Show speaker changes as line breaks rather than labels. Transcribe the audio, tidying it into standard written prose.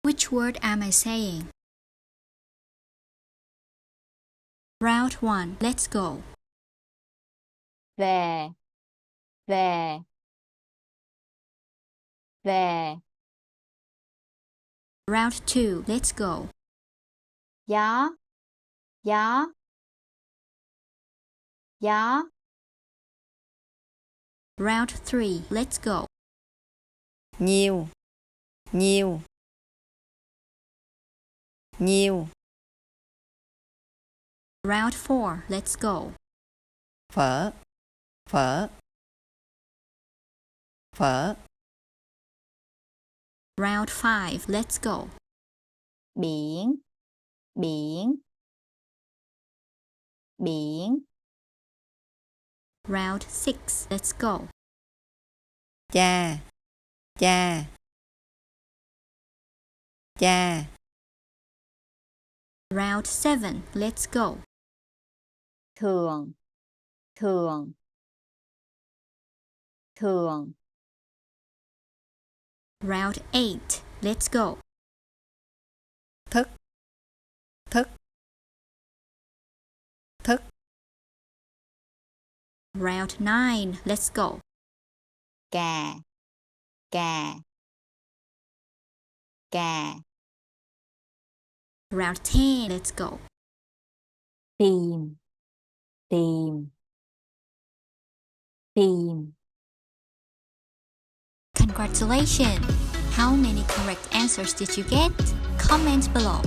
Which word am I saying? Round 1. Let's go.
Về, về, về.
Round 2. Let's go.
Gió, gió, gió.
Round 3. Let's go.
Nhiều, nhiều, nhiều.
Round 4. Let's go.
Phở, phở, phở.
Round 5. Let's go.
Biển, biển, biển.
Round 6. Let's go.
Cha, cha, cha.
Round 7. Let's go.
Thường, thường, thường.
Round 8. Let's go.
Thức, thức, thức.
Round 9. Let's go.
Cà, cà, cà.
Round 10. Let's go.
Tìm, tìm, tìm.
Congratulations! How many correct answers did you get? Comment below.